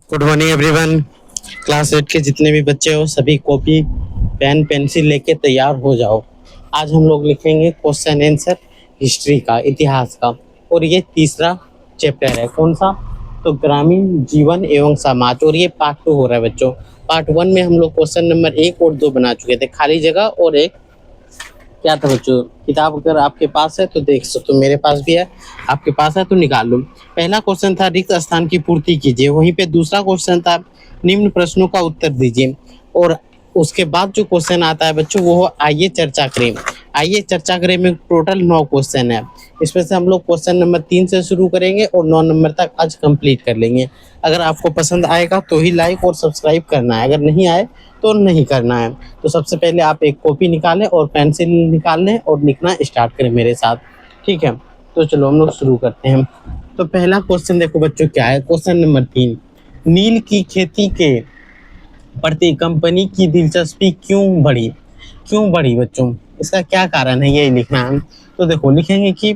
Good morning everyone. Class 8 के जितने भी बच्चे हो सभी कॉपी पेन पेंसिल लेके तैयार हो जाओ। आज हम लोग लिखेंगे क्वेश्चन आंसर हिस्ट्री का, इतिहास का। और ये तीसरा चैप्टर है। कौन सा? तो ग्रामीण जीवन एवं समाज। और ये पार्ट 2 हो रहा है बच्चों। पार्ट 1 में हम लोग क्वेश्चन नंबर 1 और 2 बना चुके थे, खाली जगह और एक क्या था बच्चों। किताब अगर आपके पास है तो देख सकते हो, मेरे पास भी है, आपके पास है तो निकाल लो। पहला क्वेश्चन था रिक्त स्थान की पूर्ति कीजिए। वहीं पे दूसरा क्वेश्चन था निम्न प्रश्नों का उत्तर दीजिए। और उसके बाद जो क्वेश्चन आता है बच्चों वो आइए चर्चा करें। आइए चर्चा करें में टोटल 9 क्वेश्चन है। इसमें से हम लोग क्वेश्चन नंबर 3 से शुरू करेंगे और 9 नंबर तक आज कंप्लीट कर लेंगे। अगर आपको पसंद आएगा तो ही लाइक और सब्सक्राइब करना है, अगर नहीं आए तो नहीं करना है। तो सबसे पहले आप एक कॉपी निकालें और पेंसिल निकाल लें और लिखना स्टार्ट करें मेरे साथ। ठीक है, तो चलो हम लोग शुरू करते हैं। तो पहला क्वेश्चन देखो बच्चों क्या है। क्वेश्चन नंबर 3, नील की खेती के प्रति कंपनी की दिलचस्पी क्यों बढ़ी? क्यों बढ़ी बच्चों, इसका क्या कारण है, यही लिखना है। तो देखो लिखेंगे कि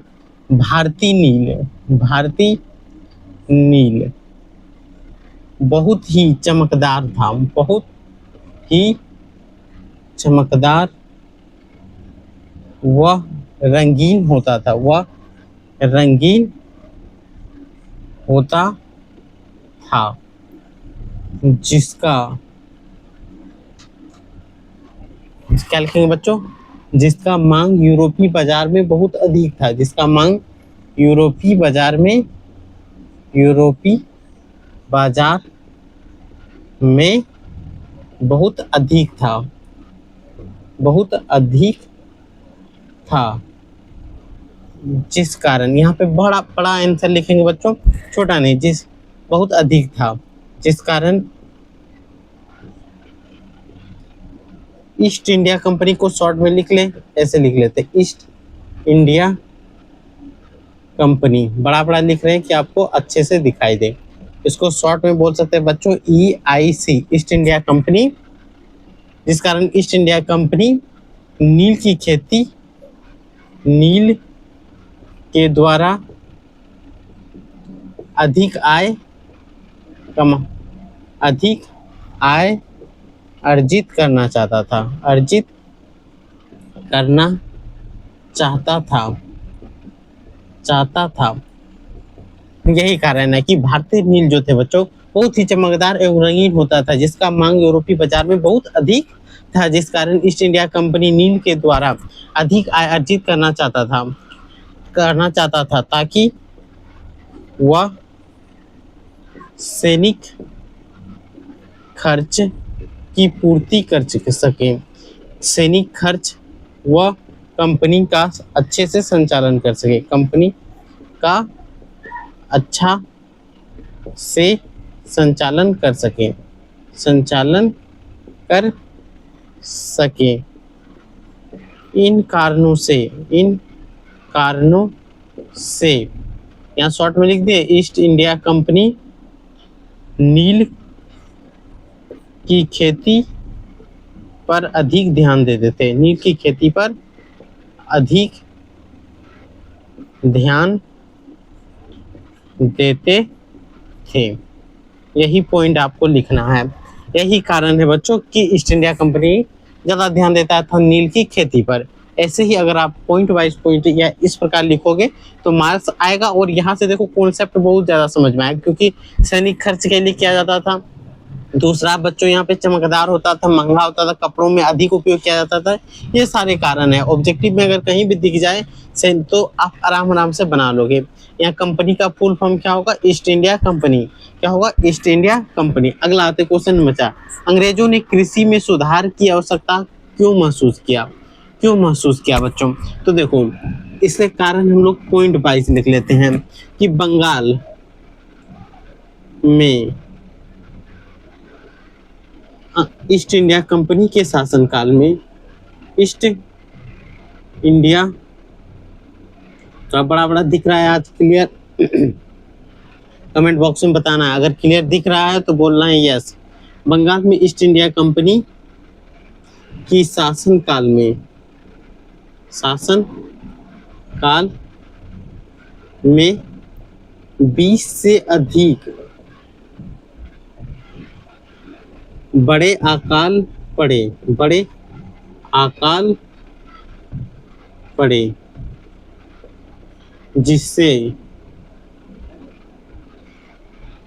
भारतीय नील बहुत ही चमकदार था, बहुत ही चमकदार वह रंगीन होता था, वह रंगीन होता था जिसका क्या लिखेंगे बच्चों, जिसका मांग यूरोपीय बाजार में बहुत अधिक था, जिसका मांग यूरोपीय बाजार में यूरोपीय बाजार में बहुत अधिक था, बहुत अधिक था। जिस कारण, यहाँ पे बड़ा बड़ा आंसर लिखेंगे बच्चों, छोटा नहीं, जिस बहुत अधिक था, जिस कारण ईस्ट इंडिया कंपनी को शॉर्ट में लिख ले, ऐसे लिख लेते ईस्ट इंडिया कंपनी। बड़ा बड़ा लिख रहे हैं कि आपको अच्छे से दिखाई दे। इसको शॉर्ट में बोल सकते हैं बच्चों EIC, ईस्ट इंडिया कंपनी। जिस कारण ईस्ट इंडिया कंपनी नील की खेती, नील के द्वारा अधिक आय अधिक आय अर्जित करना चाहता था, अर्जित करना चाहता था, चाहता था। यही कारण है कि भारतीय नील जो थे बच्चों बहुत ही चमकदार एवं रंगीन होता था, जिसका मांग यूरोपीय बाजार में बहुत अधिक था, जिस कारण ईस्ट इंडिया कंपनी नील के द्वारा अधिक आय अर्जित करना चाहता था ताकि वह सैनिक खर्च की पूर्ति कर सके, सैनिक खर्च वह कंपनी का अच्छे से संचालन कर सके, कंपनी का अच्छा से संचालन कर सके, संचालन कर सके। इन कारणों से यहाँ शॉर्ट में लिख दिए, ईस्ट इंडिया कंपनी नील की खेती पर अधिक ध्यान देते थे, नील की खेती पर अधिक ध्यान देते थे। यही पॉइंट आपको लिखना है। यही कारण है बच्चों कि ईस्ट इंडिया कंपनी ज़्यादा ध्यान देता था नील की खेती पर। ऐसे ही अगर आप पॉइंट वाइज पॉइंट या इस प्रकार लिखोगे तो मार्क्स आएगा। और यहाँ से देखो कॉन्सेप्ट बहुत ज़्यादा समझ में आएगा, क्योंकि सैनिक खर्च के लिए किया जाता था। दूसरा बच्चों यहाँ पे चमकदार होता था, महंगा होता था, कपड़ों में अधिक उपयोग किया जाता था। ये सारे कारण है। ऑब्जेक्टिव में अगर कहीं भी दिख जाए तो आप आराम आराम से बना लोगे। यहाँ कंपनी का फुल फॉर्म क्या होगा, ईस्ट इंडिया कंपनी। क्या होगा, ईस्ट इंडिया कंपनी। अगला आते क्वेश्चन नंबर 4, अंग्रेजों ने कृषि में सुधार की आवश्यकता क्यों महसूस किया? क्यों महसूस किया बच्चों? तो देखो इसके कारण हम लोग पॉइंट वाइज लिख लेते हैं कि बंगाल में ईस्ट इंडिया कंपनी के शासनकाल में, ईस्ट इंडिया तो बड़ा बड़ा दिख रहा है आज क्लियर? कमेंट बॉक्स में बताना है, अगर क्लियर दिख रहा है तो बोलना है यस। बंगाल में ईस्ट इंडिया कंपनी की शासनकाल में 20 से अधिक बड़े अकाल पड़े, बड़े अकाल पड़े, जिससे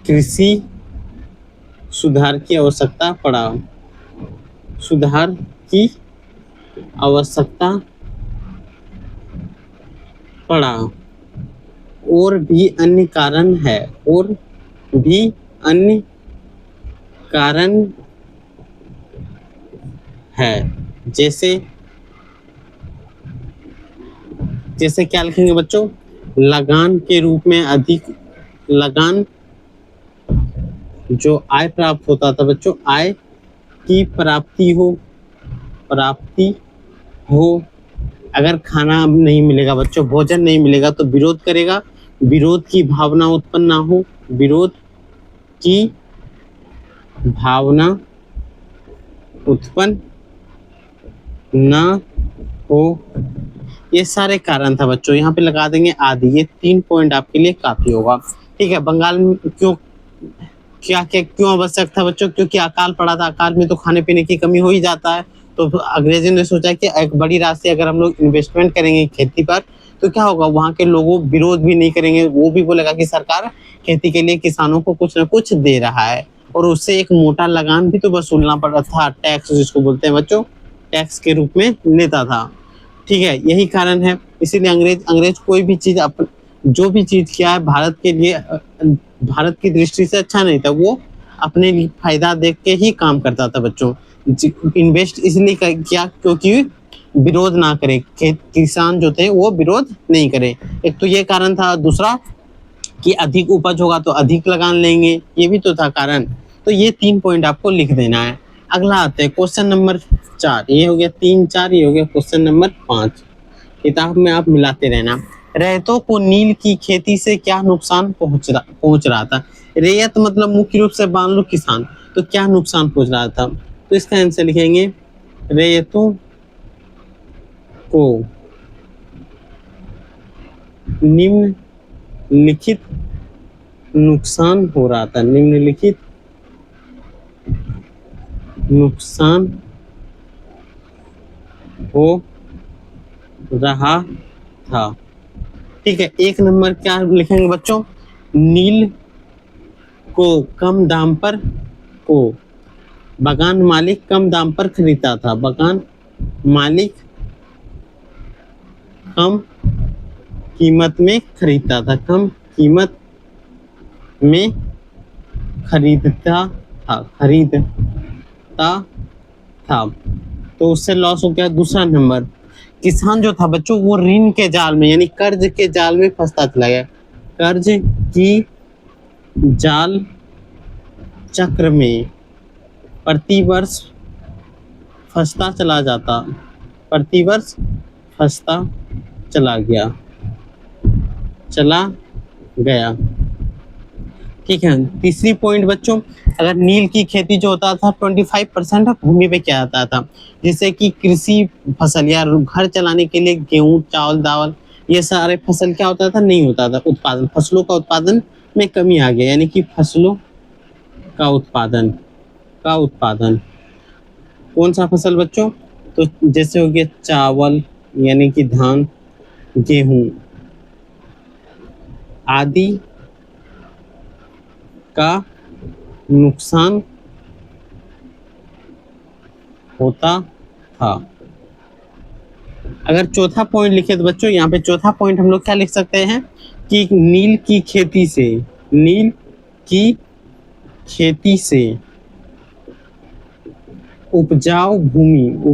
कृषि सुधार की आवश्यकता पड़ा, सुधार की आवश्यकता पड़ा। और भी अन्य कारण है, और भी अन्य कारण है, जैसे जैसे क्या लिखेंगे बच्चों, लगान के रूप में अधिक लगान, जो आय प्राप्त होता था बच्चों, आय की प्राप्ति हो। अगर खाना नहीं मिलेगा बच्चों, भोजन नहीं मिलेगा तो विरोध करेगा, विरोध की भावना उत्पन्न ना हो, विरोध की भावना उत्पन्न ना हो। ये सारे कारण था बच्चों, यहाँ पे लगा देंगे आदि। ये 3 पॉइंट आपके लिए काफी होगा। ठीक है, बंगाल में क्यों क्या क्या क्यों आवश्यक था बच्चों, क्योंकि अकाल पड़ा था, अकाल में तो खाने पीने की कमी हो ही जाता है। तो अंग्रेजों ने सोचा कि एक बड़ी राशि अगर हम लोग इन्वेस्टमेंट करेंगे खेती पर तो क्या होगा, वहाँ के लोगों विरोध भी नहीं करेंगे, वो भी बोलेगा कि सरकार खेती के लिए किसानों को कुछ ना कुछ दे रहा है। और उससे एक मोटा लगान भी तो वसूलना पड़ा था, टैक्स जिसको बोलते हैं बच्चों, टैक्स के रूप में लेता था। ठीक है, यही कारण है, इसीलिए अंग्रेज कोई भी चीज जो भी चीज किया है भारत के लिए, भारत की दृष्टि से अच्छा नहीं था, वो अपने लिए फायदा देख के ही काम करता था बच्चों। इन्वेस्ट इसलिए किया क्योंकि विरोध ना करे, किसान जो थे वो विरोध नहीं करे। एक तो ये कारण था, दूसरा कि अधिक उपज होगा तो अधिक लगान लेंगे, ये भी तो था कारण। तो ये 3 पॉइंट आपको लिख देना है। अगला आते हैं क्वेश्चन नंबर 4, ये हो गया 3 4, ये हो गया क्वेश्चन नंबर 5। किताब में आप मिलाते रहना। रैयतों को नील की खेती से क्या नुकसान पहुंच रहा था। रैयत मतलब मुख्य रूप से मान लो किसान, तो क्या नुकसान पहुंच रहा था, तो इसका आंसर लिखेंगे रैयतों को निम्नलिखित नुकसान हो रहा था, निम्नलिखित नुकसान हो रहा था। ठीक है, 1 नंबर क्या लिखेंगे बच्चों, नील को कम दाम पर को बगान मालिक कम दाम पर खरीदता था, बगान मालिक कम कीमत में खरीदता था, कम कीमत में खरीदता था, तो उससे लॉस हो गया। दूसरा नंबर, किसान जो था बच्चों वो ऋण के जाल में यानी कर्ज के जाल में फंसता चला गया, कर्ज की जाल चक्र में प्रतिवर्ष फंसता चला गया। ठीक है, तीसरी पॉइंट बच्चों, अगर नील की खेती जो होता था 25% भूमि पे किया जाता था, जैसे कि कृषि फसल या घर चलाने के लिए गेहूं चावल दावल ये सारे फसल क्या होता था, नहीं होता था उत्पादन, फसलों का उत्पादन में कमी आ गया, यानी कि फसलों का उत्पादन कौन सा फसल बच्चों, तो जैसे हो गया चावल यानी कि धान, गेहूं आदि का नुकसान होता था। अगर चौथा पॉइंट लिखे तो बच्चों यहाँ पे चौथा पॉइंट हम लोग क्या लिख सकते हैं कि नील की खेती से उपजाऊ भूमि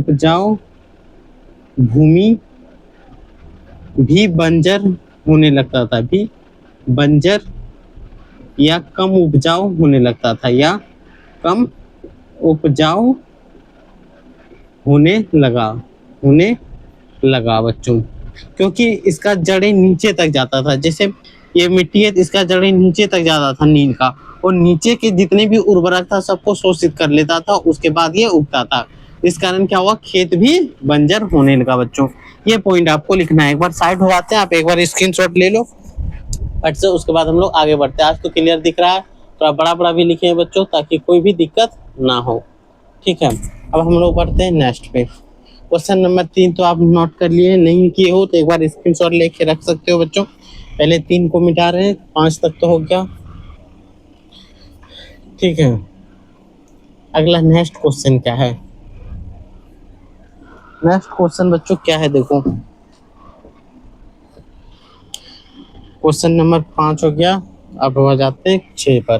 भी बंजर होने लगता था, या कम उपजाऊ होने लगता था, या कम उपजाऊ होने लगा बच्चों, क्योंकि इसका जड़ें नीचे तक जाता था, जैसे ये मिट्टी है इसका जड़ें नीचे तक जाता था नील का, और नीचे के जितने भी उर्वरक था सबको शोषित कर लेता था, उसके बाद ये उगता था। इस कारण क्या हुआ, खेत भी बंजर होने लगा बच्चों। ये पॉइंट आपको लिखना है। एक बार साइड हो जाते हैं, आप एक बार स्क्रीनशॉट ले लो फट से, उसके बाद हम लोग आगे बढ़ते हैं। आज तो क्लियर दिख रहा है, थोड़ा बड़ा बड़ा भी लिखे हैं बच्चों ताकि कोई भी दिक्कत ना हो। ठीक है, अब हम लोग बढ़ते हैं नेक्स्ट पे। क्वेश्चन नंबर 3 तो आप नोट कर लिए, नहीं किए हो तो एक बार स्क्रीनशॉट लेके रख सकते हो बच्चों। पहले 3 को मिटा रहे हैं, 5 तक तो हो गया। ठीक है, अगला नेक्स्ट क्वेश्चन क्या है? नेक्स्ट क्वेश्चन बच्चों क्या है, देखो क्वेश्चन नंबर 5 हो गया। अब हो जाते हैं 6 पर।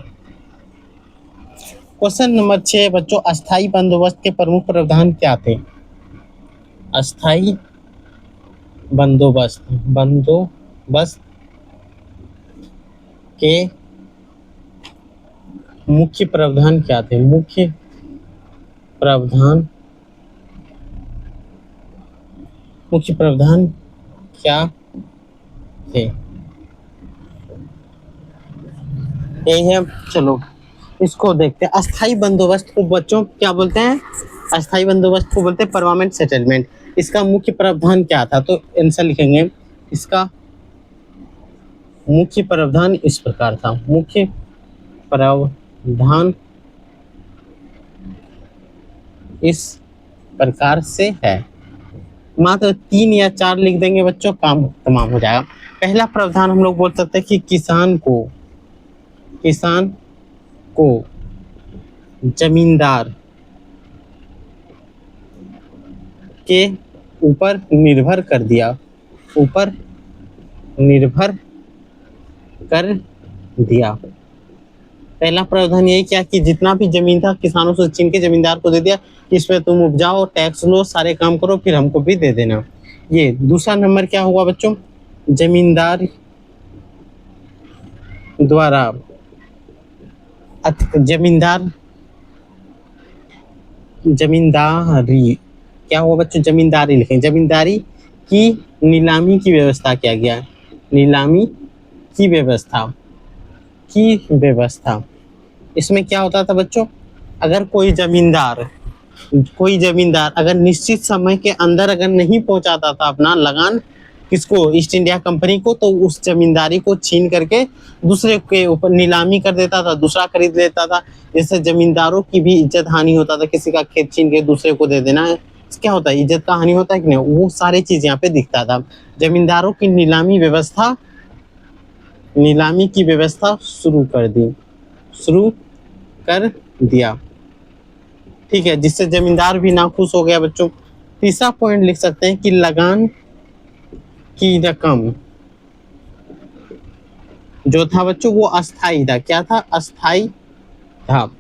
क्वेश्चन नंबर 6 बच्चों, अस्थाई बंदोबस्त के प्रमुख प्रावधान क्या थे? अस्थाई बंदोबस्त बंदोबस्त के मुख्य प्रावधान क्या थे? मुख्य प्रावधान, मुख्य प्रावधान क्या थे? यही है, चलो इसको देखते हैं। अस्थाई बंदोबस्त को बच्चों क्या बोलते हैं? अस्थाई बंदोबस्त को बोलते हैं परमानेंट सेटलमेंट। इसका मुख्य प्रावधान क्या था? तो आंसर लिखेंगे, इसका मुख्य प्रावधान इस प्रकार था। मुख्य प्रावधान इस प्रकार से है। मात्र 3 या 4 लिख देंगे बच्चों, काम तमाम हो जाएगा। पहला प्रावधान हम लोग बोल सकते हैं कि किसान को जमींदार के ऊपर निर्भर कर दिया, ऊपर निर्भर कर दिया। पहला प्रावधान यही क्या कि जितना भी जमीन था किसानों से छीन के जमींदार को दे दिया, इसमें तुम उपजाओ, टैक्स लो, सारे काम करो, फिर हमको भी दे देना। ये दूसरा नंबर क्या हुआ बच्चों? जमींदार द्वारा जमींदार जमींदारी क्या हुआ बच्चों? जमींदारी लिखें। जमींदारी की नीलामी की व्यवस्था किया गया। नीलामी की व्यवस्था इसमें क्या होता था बच्चों? अगर कोई जमींदार अगर निश्चित समय के अंदर अगर नहीं पहुंचाता था अपना लगान, किसको? ईस्ट इंडिया कंपनी को, तो उस जमींदारी को छीन करके दूसरे के ऊपर नीलामी कर देता था, दूसरा खरीद लेता था। जैसे जमींदारों की भी इज्जत हानि होता था, किसी का खेत छीन के दूसरे को दे देना, क्या होता है? इज्जत का हानि होता है कि नहीं? वो सारी चीज यहाँ पे दिखता था। जमींदारों की नीलामी की व्यवस्था शुरू कर दिया। ठीक है, जिससे जमींदार भी नाखुश हो गया बच्चों। तीसरा पॉइंट लिख सकते हैं कि लगान की रकम जो था बच्चों वो अस्थाई था। क्या था? अस्थाई था।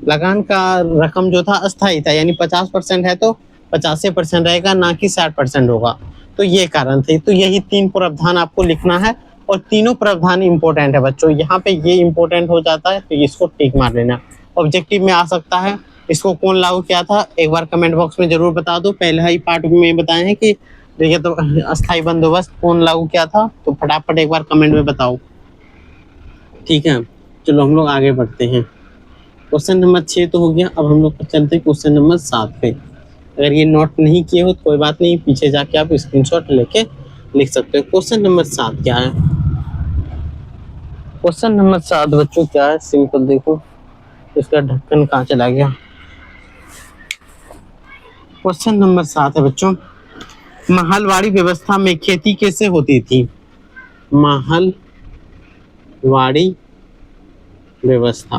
लगान का रकम जो था अस्थाई था, यानी 50% है तो 50% रहेगा, ना कि 60% होगा। तो ये कारण थे। तो यही 3 प्रावधान आपको लिखना है, और तीनों प्रावधान इंपॉर्टेंट है बच्चों। यहाँ पे ये इंपॉर्टेंट हो जाता है तो इसको टिक मार लेना। ऑब्जेक्टिव में आ सकता है। इसको कौन लागू किया था एक बार कमेंट बॉक्स में जरूर बता दो। पहला ही पार्ट में बताए हैं कि देखिए, तो अस्थाई बंदोबस्त कौन लागू किया था, तो फटाफट एक बार कमेंट में बताओ। ठीक है, चलो हम लोग आगे बढ़ते हैं। क्वेश्चन नंबर 6 तो हो गया। अब हम लोग चलते हैं क्वेश्चन नंबर 7 पे। अगर ये नोट नहीं किए हो तो कोई बात नहीं, पीछे जाके आप स्क्रीनशॉट लेके लिख सकते हो। क्वेश्चन नंबर 7 क्या है? क्वेश्चन नंबर 7 बच्चों क्या है? सिंपल देखो, इसका ढक्कन कहाँ चला गया। क्वेश्चन नंबर 7 है बच्चों, महलवाड़ी व्यवस्था में खेती कैसे होती थी? महलवाड़ी व्यवस्था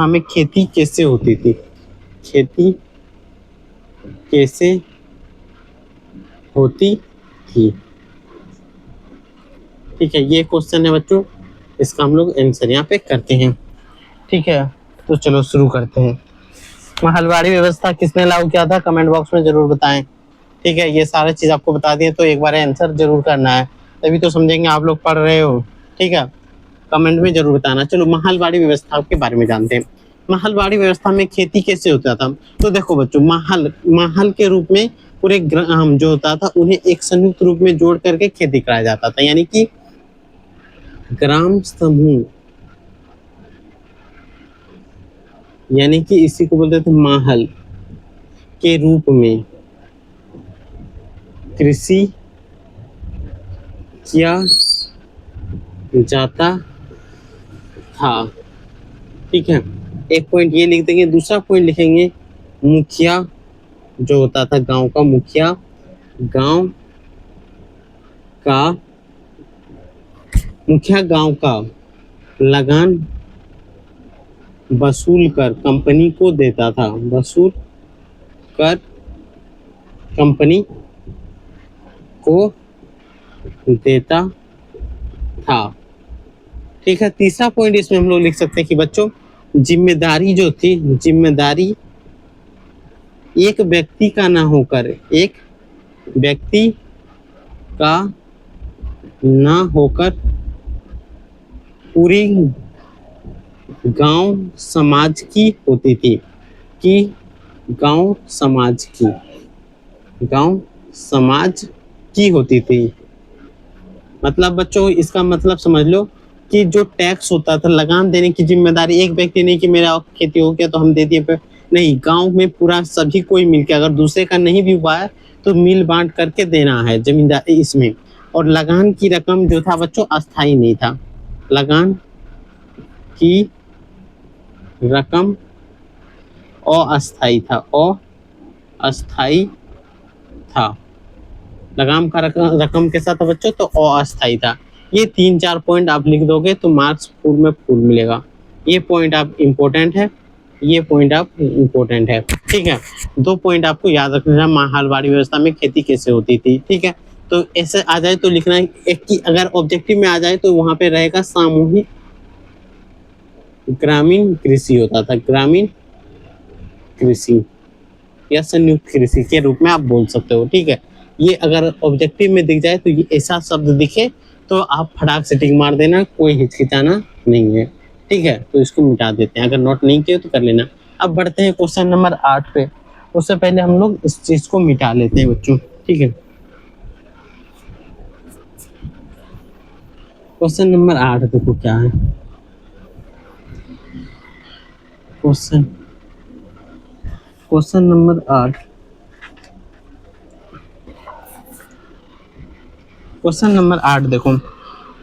में खेती कैसे होती थी? खेती कैसे होती थी? ठीक है, ये क्वेश्चन है बच्चों, इसका हम लोग आंसर यहाँ पे करते हैं। ठीक है, तो चलो शुरू करते हैं। महलवाड़ी व्यवस्था किसने लागू किया था? कमेंट बॉक्स में जरूर बताएं। ठीक है, ये सारा चीज आपको बता दिए, तो एक बार आंसर जरूर करना है, तभी तो समझेंगे आप लोग पढ़ रहे हो। ठीक है, कमेंट में जरूर बताना। चलो महलवाड़ी व्यवस्था के बारे में जानते हैं। महलवाड़ी व्यवस्था में खेती कैसे होता था? तो देखो बच्चों, महल के रूप में पूरे ग्राम जो होता था उन्हें एक संयुक्त रूप में जोड़ करके खेती कराया जाता था, यानी कि ग्राम समूह, यानी कि इसी को बोलते थे महल के रूप में कृषि किया जाता था। ठीक है, एक पॉइंट ये लिख देंगे। दूसरा पॉइंट लिखेंगे मुखिया जो होता था गांव का मुखिया, गांव का मुखिया गांव का लगान वसूल कर कंपनी को देता था, वसूल कर कंपनी को देता था। ठीक है, तीसरा पॉइंट इसमें हम लोग लिख सकते हैं कि बच्चों जिम्मेदारी जो थी, जिम्मेदारी एक व्यक्ति का ना होकर, एक व्यक्ति का ना होकर पूरी गांव समाज की होती थी, कि गांव समाज की, गांव समाज की होती थी। मतलब बच्चों इसका मतलब समझ लो कि जो टैक्स होता था, लगान देने की जिम्मेदारी एक व्यक्ति नहीं कि मेरा खेती हो गया तो हम दे दिए पे, नहीं, गांव में पूरा सभी कोई मिलकर, अगर दूसरे का नहीं भी हुआ है तो मिल बांट करके देना है जमींदारी इसमें। और लगान की रकम जो था बच्चों अस्थाई नहीं था, लगान की रकम अस्थाई था, अस्थाई था। लगाम का रकम के साथ बच्चों तो अस्थाई था। ये 3-4 पॉइंट आप लिख दोगे तो मार्क्स फुल में फुल मिलेगा। ये पॉइंट आप इम्पोर्टेंट है, ये पॉइंट आप इम्पोर्टेंट है। ठीक है, 2 पॉइंट आपको याद रखना है, माहलवाड़ी व्यवस्था में खेती कैसे होती थी। ठीक है, तो ऐसे आ जाए तो लिखना है एक की, अगर ऑब्जेक्टिव में आ जाए तो वहां पे रहेगा सामूहिक ग्रामीण कृषि होता था, ग्रामीण कृषि या संयुक्त कृषि के रूप में आप बोल सकते हो। ठीक है, ये अगर ऑब्जेक्टिव में दिख जाए तो ये ऐसा शब्द दिखे तो आप फटाक से टिक मार देना, कोई हिचकिचाना नहीं है। ठीक है, तो इसको मिटा देते हैं, अगर नोट नहीं किए तो कर लेना। अब बढ़ते हैं क्वेश्चन नंबर 8 पे। उससे पहले हम लोग इस चीज को मिटा लेते हैं बच्चों। ठीक है, क्वेश्चन नंबर 8 देखो क्या है। Question question number 8, question number 8 देखो,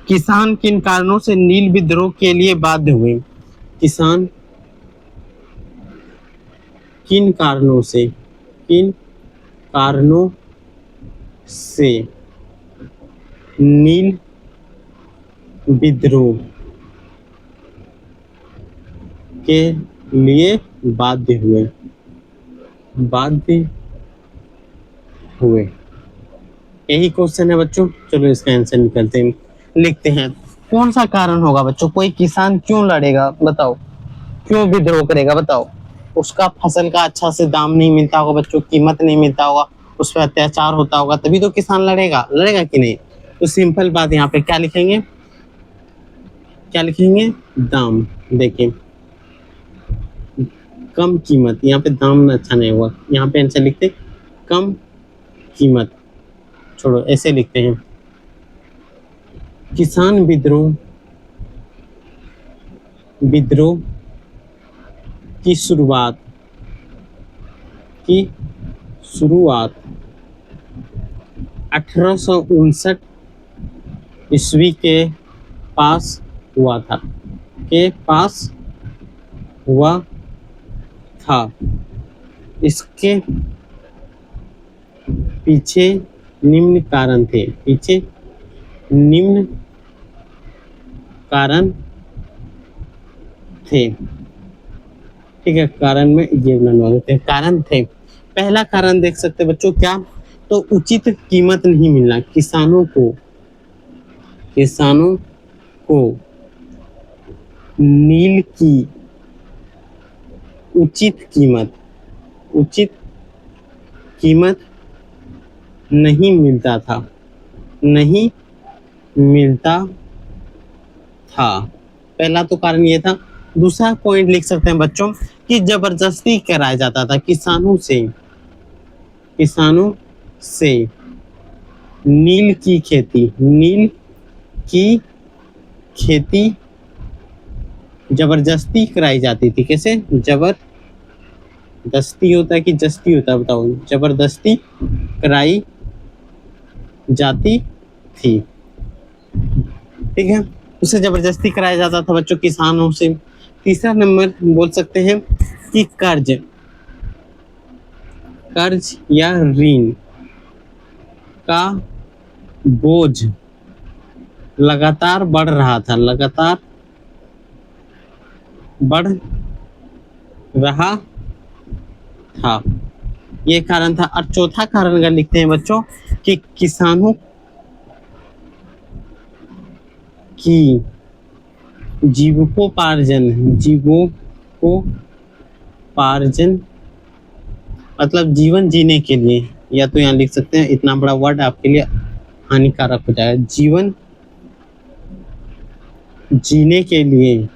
किसान किन कारणों से नील विद्रोह के लिए बाध्य हुए? किसान किन कारणों से, किन कारणों से नील विद्रोह के लिए बाध्य हुए, बाध्य हुए? यही क्वेश्चन है बच्चों। चलो इसका आंसर निकलते हैं, लिखते हैं। कौन सा कारण होगा बच्चों? कोई किसान क्यों लड़ेगा बताओ, क्यों विद्रोह करेगा बताओ? उसका फसल का अच्छा से दाम नहीं मिलता होगा बच्चों, कीमत नहीं मिलता होगा, उस पर अत्याचार होता होगा, तभी तो किसान लड़ेगा, लड़ेगा कि नहीं? तो सिंपल बात, यहाँ पे क्या लिखेंगे, क्या लिखेंगे? दाम। देखिए कम कीमत, यहाँ पे दाम अच्छा नहीं हुआ, यहाँ पे आंसर लिखते कम कीमत, छोड़ो ऐसे लिखते हैं। किसान विद्रोह, विद्रोह की शुरुआत, की शुरुआत 1859 ईस्वी के पास हुआ था, के पास हुआ था। इसके पीछे निम्न कारण थे, पीछे निम्न कारण थे। ठीक है, कारण में ये बनवा देते हैं, कारण थे। पहला कारण देख सकते हैं बच्चों, क्या? तो उचित कीमत नहीं मिलना, किसानों को, किसानों को नील की उचित कीमत, उचित कीमत नहीं मिलता था, नहीं मिलता था। पहला तो कारण ये था। दूसरा पॉइंट लिख सकते हैं बच्चों कि जबरदस्ती कराया जाता था किसानों से, किसानों से नील की खेती, नील की खेती जबरदस्ती कराई जाती थी। कैसे? जबरदस्ती होता है कि जस्ती होता है बताओ? जबरदस्ती कराई जाती थी। ठीक है, उसे जबरदस्ती कराया जाता था बच्चों किसानों से। तीसरा नंबर बोल सकते हैं कि कर्ज, कर्ज या ऋण का बोझ लगातार बढ़ रहा था, लगातार बढ़ रहा था, ये कारण था। और चौथा कारण अगर लिखते हैं बच्चों कि किसानों की जीविकोपार्जन, जीविकोपार्जन मतलब जीवन जीने के लिए, या तो यहाँ लिख सकते हैं, इतना बड़ा वर्ड आपके लिए हानिकारक हो जाएगा, जीवन जीने के लिए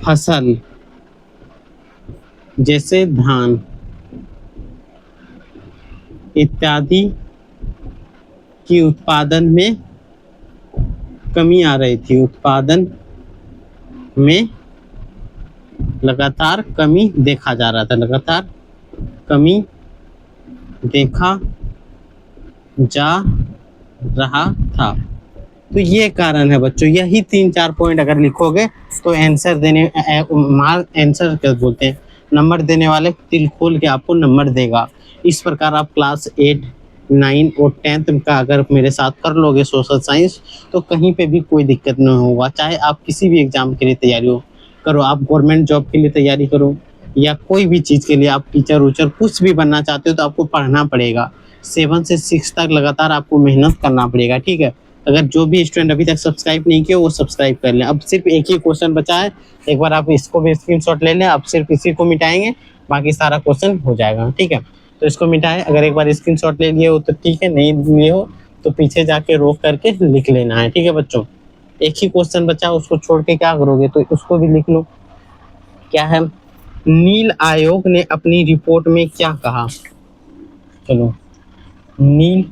फसल जैसे धान इत्यादि की उत्पादन में कमी आ रही थी, उत्पादन में लगातार कमी देखा जा रहा था, लगातार कमी देखा जा रहा था। तो ये कारण है बच्चों, यही 3-4 पॉइंट अगर लिखोगे तो आंसर देने मार्क आंसर क्या बोलते हैं, नंबर देने वाले दिल खोल के आपको नंबर देगा। इस प्रकार आप क्लास 8, 9 और 10th का अगर मेरे साथ कर लोगे सोशल साइंस, तो कहीं पे भी कोई दिक्कत नहीं होगा। चाहे आप किसी भी एग्जाम के लिए तैयारी करो, आप गवर्नमेंट जॉब के लिए तैयारी करो या कोई भी चीज़ के लिए, आप टीचर उचर कुछ भी बनना चाहते हो तो आपको पढ़ना पड़ेगा। 7 से 6 तक लगातार आपको मेहनत करना पड़ेगा, ठीक है। अगर जो भी स्टूडेंट अभी तक सब्सक्राइब नहीं किया वो सब्सक्राइब कर लें। अब सिर्फ एक ही क्वेश्चन बचा है, एक बार आप इसको भी स्क्रीनशॉट ले लें। अब सिर्फ इसी को मिटाएंगे, बाकी सारा क्वेश्चन हो जाएगा, ठीक है। तो इसको मिटाएं, अगर एक बार स्क्रीनशॉट ले लिए हो तो ठीक है, नहीं लिए हो तो पीछे जाके रोक करके लिख लेना है, ठीक है बच्चों। एक ही क्वेश्चन बचा, उसको छोड़ के क्या करोगे, तो उसको भी लिख लो। क्या है, नील आयोग ने अपनी रिपोर्ट में क्या कहा। चलो, नील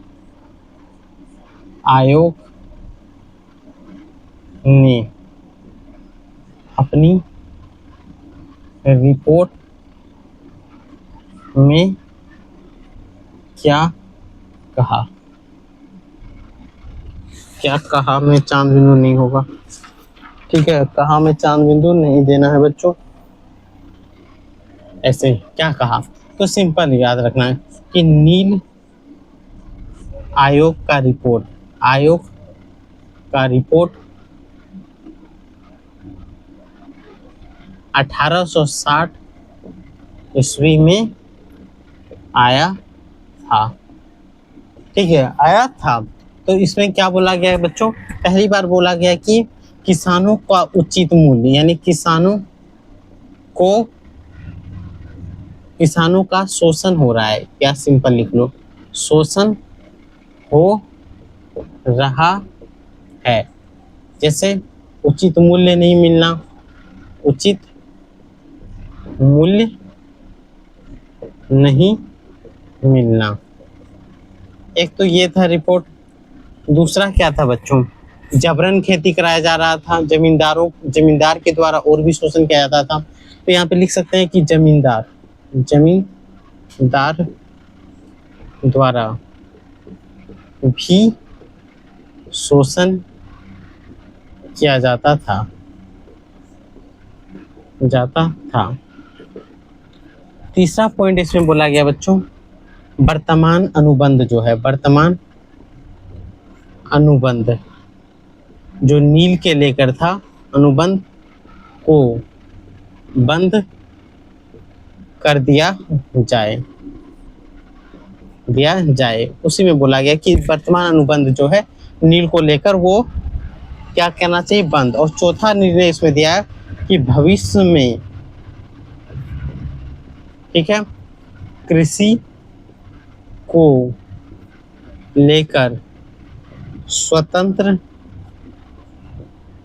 आयोग ने अपनी रिपोर्ट में क्या कहा, क्या कहा में चांद बिंदु नहीं होगा, ठीक है। कहा में चांद बिंदु नहीं देना है बच्चों, ऐसे क्या कहा। तो सिंपल याद रखना है कि नील आयोग का रिपोर्ट, आयोग का रिपोर्ट 1860 ईस्वी में आया था, ठीक है, आया था। तो इसमें क्या बोला गया है बच्चों, पहली बार बोला गया कि किसानों का उचित मूल्य, यानी किसानों का शोषण हो रहा है, क्या सिंपल लिख लो, शोषण हो रहा है। जैसे उचित मूल्य नहीं मिलना, उचित मूल्य नहीं मिलना, एक तो ये था रिपोर्ट। दूसरा क्या था बच्चों, जबरन खेती कराया जा रहा था, जमींदार के द्वारा और भी शोषण किया जाता था। तो यहाँ पे लिख सकते हैं कि जमींदार द्वारा भी शोषण किया जाता था। तीसरा पॉइंट इसमें बोला गया बच्चों, वर्तमान अनुबंध जो है, वर्तमान अनुबंध जो नील के लेकर था, अनुबंध को बंद कर दिया जाए। उसी में बोला गया कि वर्तमान अनुबंध जो है नील को लेकर वो क्या कहना चाहिए, बंद। और चौथा निर्णय इसमें दिया है कि भविष्य में, ठीक है, कृषि को लेकर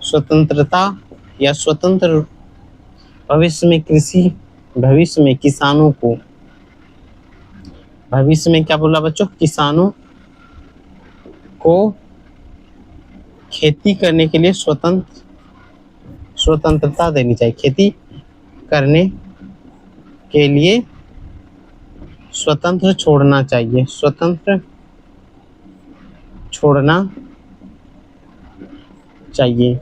स्वतंत्रता या स्वतंत्र भविष्य में किसानों को, भविष्य में क्या बोला बच्चों, किसानों को खेती करने के लिए स्वतंत्रता देनी चाहिए, खेती करने के लिए स्वतंत्र छोड़ना चाहिए, स्वतंत्र छोड़ना चाहिए,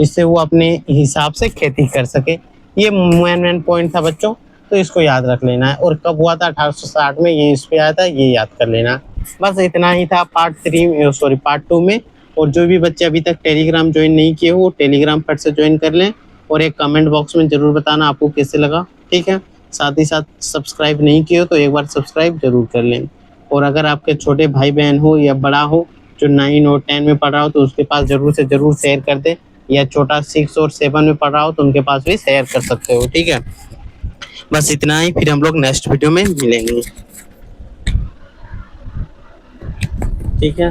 इससे वो अपने हिसाब से खेती कर सके। ये मेन पॉइंट था बच्चों, तो इसको याद रख लेना है। और कब हुआ था 1860 में, ये इस पे आया था, ये याद कर लेना। बस इतना ही था पार्ट 2 में। और जो भी बच्चे अभी तक टेलीग्राम ज्वाइन नहीं किए हो, वो टेलीग्राम फट से ज्वाइन कर लें। और एक कमेंट बॉक्स में जरूर बताना आपको कैसे लगा, ठीक है। साथ ही साथ सब्सक्राइब नहीं किए हो तो एक बार सब्सक्राइब जरूर कर लें। और अगर आपके छोटे भाई बहन हो या बड़ा हो जो 9 और 10 में पढ़ रहा हो, तो उसके पास जरूर से जरूर शेयर कर दे। या छोटा 6 और 7 में पढ़ रहा हो तो उनके पास भी शेयर कर सकते हो, ठीक है। बस इतना ही, फिर हम लोग नेक्स्ट वीडियो में मिलेंगे, ठीक है।